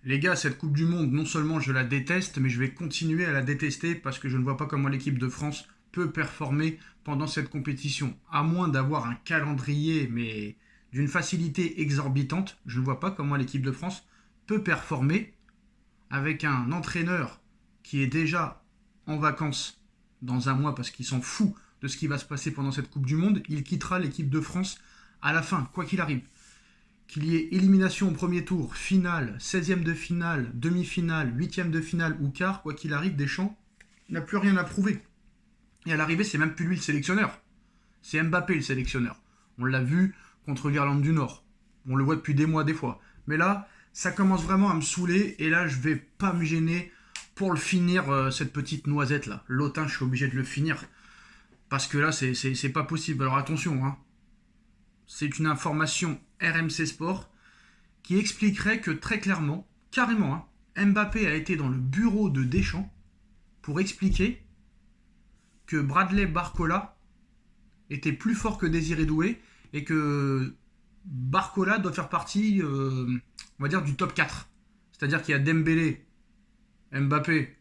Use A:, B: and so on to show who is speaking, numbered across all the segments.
A: Les gars, cette Coupe du Monde, non seulement je la déteste, mais je vais continuer à la détester parce que je ne vois pas comment l'équipe de France peut performer pendant cette compétition. À moins d'avoir un calendrier, mais d'une facilité exorbitante, je ne vois pas comment l'équipe de France peut performer avec un entraîneur qui est déjà en vacances dans un mois parce qu'il s'en fout de ce qui va se passer pendant cette Coupe du Monde. Il quittera l'équipe de France à la fin, quoi qu'il arrive. Qu'il y ait élimination au premier tour, finale, 16e de finale, demi-finale, 8e de finale ou quart, quoi qu'il arrive, Deschamps n'a plus rien à prouver. Et à l'arrivée, c'est même plus lui le sélectionneur. C'est Mbappé le sélectionneur. On l'a vu contre l'Irlande du Nord. On le voit depuis des mois, des fois. Mais là, ça commence vraiment à me saouler. Et là, je vais pas me gêner pour le finir, cette petite noisette là. L'autain, je suis obligé de le finir. Parce que là, c'est pas possible. Alors attention, hein. C'est une information RMC Sport qui expliquerait que très clairement, carrément, hein, Mbappé a été dans le bureau de Deschamps pour expliquer que Bradley Barcola était plus fort que Désiré Doué et que Barcola doit faire partie, on va dire, du top 4. C'est-à-dire qu'il y a Dembélé, Mbappé,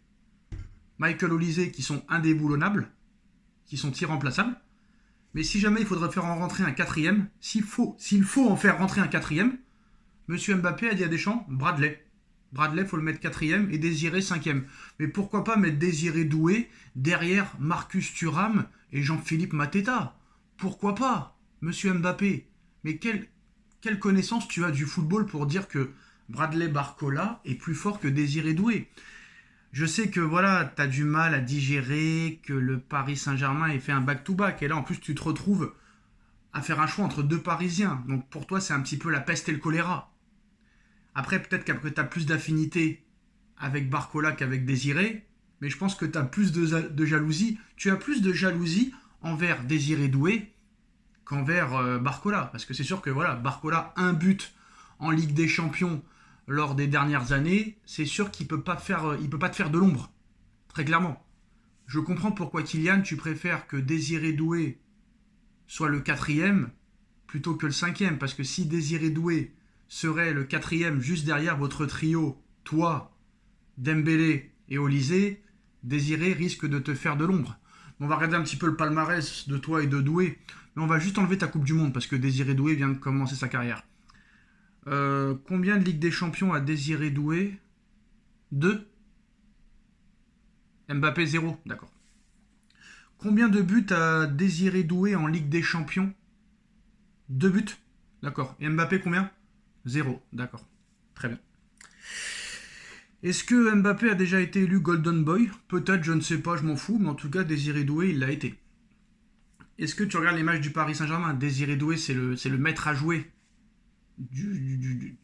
A: Michael Olise qui sont indéboulonnables, qui sont irremplaçables. Mais si jamais il faudrait faire en rentrer un quatrième, s'il faut en faire rentrer un quatrième, Monsieur Mbappé a dit à Deschamps, Bradley. Bradley, faut le mettre quatrième et Désiré cinquième. Mais pourquoi pas mettre Désiré Doué derrière Marcus Thuram et Jean-Philippe Mateta? Pourquoi pas, Monsieur Mbappé? Mais quelle connaissance tu as du football pour dire que Bradley Barcola est plus fort que Désiré Doué? Je sais que voilà, t'as du mal à digérer que le Paris Saint-Germain ait fait un back-to-back. Et là, en plus, tu te retrouves à faire un choix entre deux Parisiens. Donc pour toi, c'est un petit peu la peste et le choléra. Après, peut-être que tu as plus d'affinité avec Barcola qu'avec Désiré, mais je pense que tu as plus de jalousie. Tu as plus de jalousie envers Désiré Doué qu'envers Barcola. Parce que c'est sûr que voilà, Barcola, un but en Ligue des Champions lors des dernières années, c'est sûr qu'il peut pas te faire de l'ombre. Très clairement. Je comprends pourquoi, Kylian, tu préfères que Désiré Doué soit le quatrième plutôt que le cinquième. Parce que si Désiré Doué serait le quatrième juste derrière votre trio, toi, Dembélé et Olise, Désiré risque de te faire de l'ombre. On va regarder un petit peu le palmarès de toi et de Doué, mais on va juste enlever ta Coupe du Monde parce que Désiré Doué vient de commencer sa carrière. Combien de Ligue des Champions a Désiré Doué? 2. Mbappé 0, d'accord. Combien de buts a Désiré Doué en Ligue des Champions? 2 buts, d'accord. Et Mbappé combien? 0, d'accord. Très bien. Est-ce que Mbappé a déjà été élu Golden Boy? Peut-être, je ne sais pas, je m'en fous, mais en tout cas, Désiré Doué, il l'a été. Est-ce que tu regardes les matchs du Paris Saint-Germain? Désiré Doué, c'est le maître à jouer.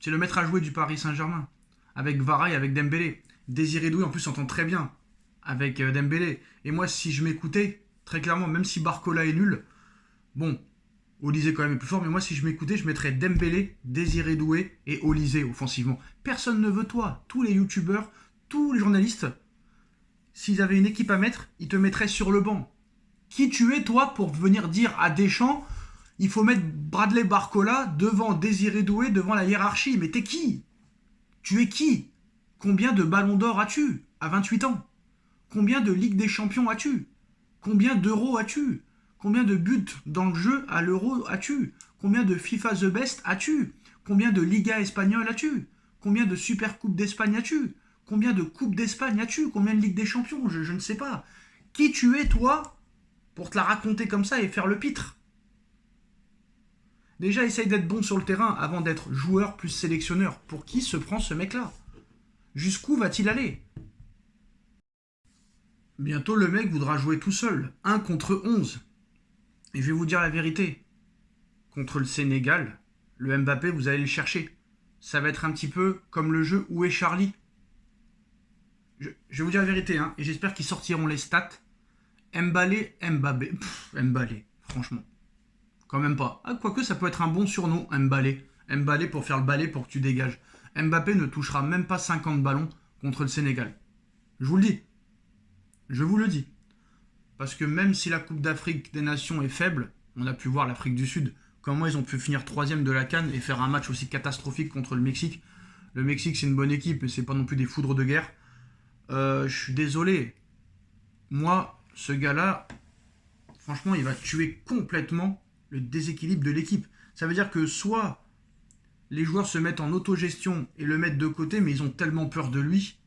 A: C'est le maître à jouer du Paris Saint-Germain. Avec Vara et avec Dembélé. Désiré Doué, en plus, s'entend très bien avec Dembélé. Et moi, si je m'écoutais, très clairement, même si Barcola est nul, bon, Olise quand même est plus fort, mais moi si je m'écoutais, je mettrais Dembélé, Désiré Doué et Olise offensivement. Personne ne veut toi. Tous les youtubeurs, tous les journalistes, s'ils avaient une équipe à mettre, ils te mettraient sur le banc. Qui tu es toi pour venir dire à Deschamps, il faut mettre Bradley Barcola devant Désiré Doué, devant la hiérarchie? Mais t'es qui? Tu es qui? Combien de ballons d'or as-tu à 28 ans? Combien de Ligue des Champions as-tu? Combien d'euros as-tu? Combien de buts dans le jeu à l'Euro as-tu? Combien de FIFA The Best as-tu? Combien de Liga espagnole as-tu? Combien de Super Coupe d'Espagne as-tu? Combien de Coupe d'Espagne as-tu? Combien de Ligue des Champions? Je ne sais pas. Qui tu es, toi, pour te la raconter comme ça et faire le pitre? Déjà, essaye d'être bon sur le terrain avant d'être joueur plus sélectionneur. Pour qui se prend ce mec-là? Jusqu'où va-t-il aller? Bientôt, le mec voudra jouer tout seul. 1 contre 11. Et je vais vous dire la vérité. Contre le Sénégal, le Mbappé, vous allez le chercher. Ça va être un petit peu comme le jeu Où est Charlie? Je vais vous dire la vérité, hein, et j'espère qu'ils sortiront les stats. Mbappé, franchement. Quand même pas. Ah, quoique ça peut être un bon surnom, Mbappé. Mbappé pour faire le balai pour que tu dégages. Mbappé ne touchera même pas 50 ballons contre le Sénégal. Je vous le dis. Je vous le dis. Parce que même si la Coupe d'Afrique des Nations est faible, on a pu voir l'Afrique du Sud, comment ils ont pu finir 3e de la CAN et faire un match aussi catastrophique contre le Mexique. Le Mexique, c'est une bonne équipe, mais c'est pas non plus des foudres de guerre. Je suis désolé. Moi, ce gars-là, franchement, il va tuer complètement le déséquilibre de l'équipe. Ça veut dire que soit les joueurs se mettent en autogestion et le mettent de côté, mais ils ont tellement peur de lui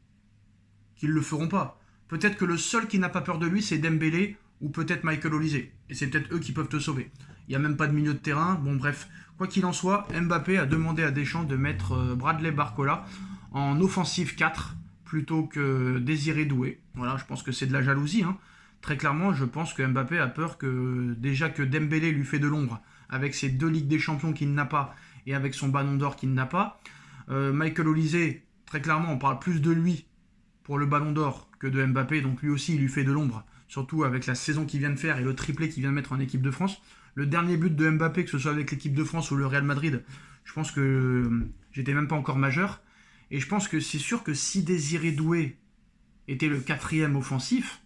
A: qu'ils ne le feront pas. Peut-être que le seul qui n'a pas peur de lui, c'est Dembélé ou peut-être Michael Olise. Et c'est peut-être eux qui peuvent te sauver. Il n'y a même pas de milieu de terrain. Bon, bref. Quoi qu'il en soit, Mbappé a demandé à Deschamps de mettre Bradley Barcola en offensive 4 plutôt que Désiré Doué. Voilà, je pense que c'est de la jalousie. Très clairement, je pense que Mbappé a peur que déjà que Dembélé lui fait de l'ombre avec ses 2 Ligues des Champions qu'il n'a pas et avec son ballon d'or qu'il n'a pas. Michael Olise, très clairement, on parle plus de lui pour le ballon d'or que de Mbappé, donc lui aussi il lui fait de l'ombre, surtout avec la saison qu'il vient de faire et le triplé qu'il vient de mettre en équipe de France. Le dernier but de Mbappé, que ce soit avec l'équipe de France ou le Real Madrid, je pense que j'étais même pas encore majeur. Et je pense que c'est sûr que si Désiré Doué était le 4e offensif,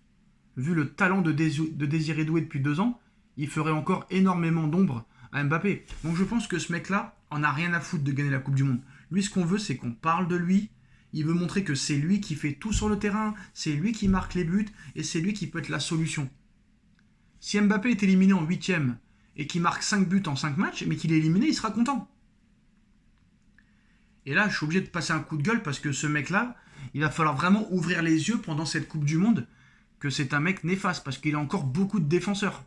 A: vu le talent de Désiré Doué depuis 2 ans, il ferait encore énormément d'ombre à Mbappé. Donc je pense que ce mec-là en a rien à foutre de gagner la Coupe du Monde. Lui, ce qu'on veut, c'est qu'on parle de lui. Il veut montrer que c'est lui qui fait tout sur le terrain, c'est lui qui marque les buts, et c'est lui qui peut être la solution. Si Mbappé est éliminé en 8e, et qu'il marque 5 buts en 5 matchs, mais qu'il est éliminé, il sera content. Et là, je suis obligé de passer un coup de gueule, parce que ce mec-là, il va falloir vraiment ouvrir les yeux pendant cette Coupe du Monde, que c'est un mec néfaste, parce qu'il a encore beaucoup de défenseurs.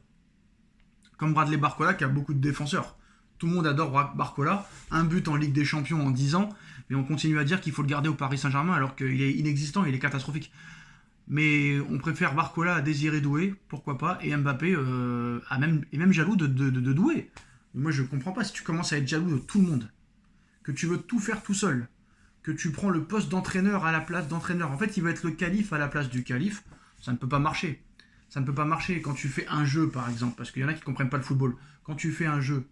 A: Comme Bradley Barcola, qui a beaucoup de défenseurs. Tout le monde adore Barcola, un but en Ligue des Champions en 10 ans, mais on continue à dire qu'il faut le garder au Paris Saint-Germain alors qu'il est inexistant, il est catastrophique. Mais on préfère Barcola à Désiré Doué, pourquoi pas, et Mbappé est même jaloux de Doué. Moi je comprends pas, si tu commences à être jaloux de tout le monde, que tu veux tout faire tout seul, que tu prends le poste d'entraîneur à la place d'entraîneur, en fait il va être le calife à la place du calife, ça ne peut pas marcher. Ça ne peut pas marcher quand tu fais un jeu par exemple, parce qu'il y en a qui ne comprennent pas le football. Quand tu fais un jeu,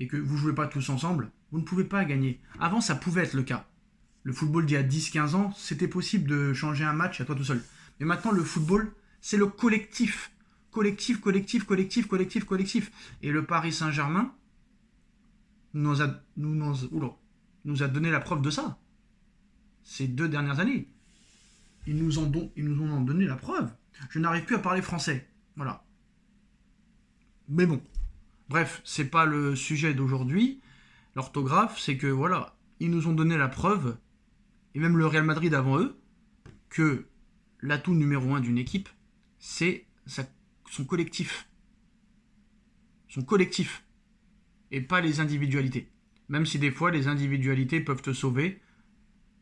A: et que vous ne jouez pas tous ensemble, vous ne pouvez pas gagner. Avant, ça pouvait être le cas. Le football d'il y a 10-15 ans, c'était possible de changer un match à toi tout seul. Mais maintenant, le football, c'est le collectif. Collectif, collectif, collectif, collectif, collectif. Et le Paris Saint-Germain nous a donné la preuve de ça. Ces 2 dernières années. Ils nous en ont donné la preuve. Je n'arrive plus à parler français. Voilà. Mais bon. Bref, c'est pas le sujet d'aujourd'hui. L'orthographe, c'est que voilà, ils nous ont donné la preuve, et même le Real Madrid avant eux, que l'atout numéro 1 d'une équipe, c'est son collectif. Son collectif. Et pas les individualités. Même si des fois, les individualités peuvent te sauver,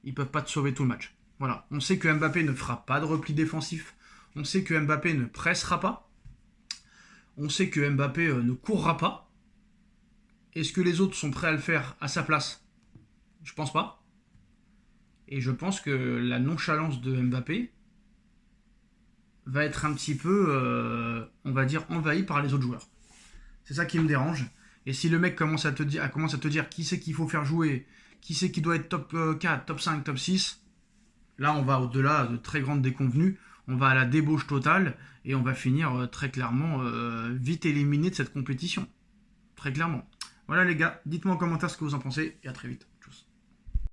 A: ils peuvent pas te sauver tout le match. Voilà. On sait que Mbappé ne fera pas de repli défensif. On sait que Mbappé ne pressera pas. On sait que Mbappé ne courra pas. Est-ce que les autres sont prêts à le faire à sa place? Je pense pas. Et je pense que la nonchalance de Mbappé va être un petit peu, on va dire, envahie par les autres joueurs. C'est ça qui me dérange. Et si le mec commence à te dire qui c'est qu'il faut faire jouer, qui c'est qui doit être top 4, top 5, top 6, là on va au-delà de très grandes déconvenues. On va à la débauche totale et on va finir très clairement vite éliminé de cette compétition. Très clairement. Voilà les gars, dites-moi en commentaire ce que vous en pensez et à très vite.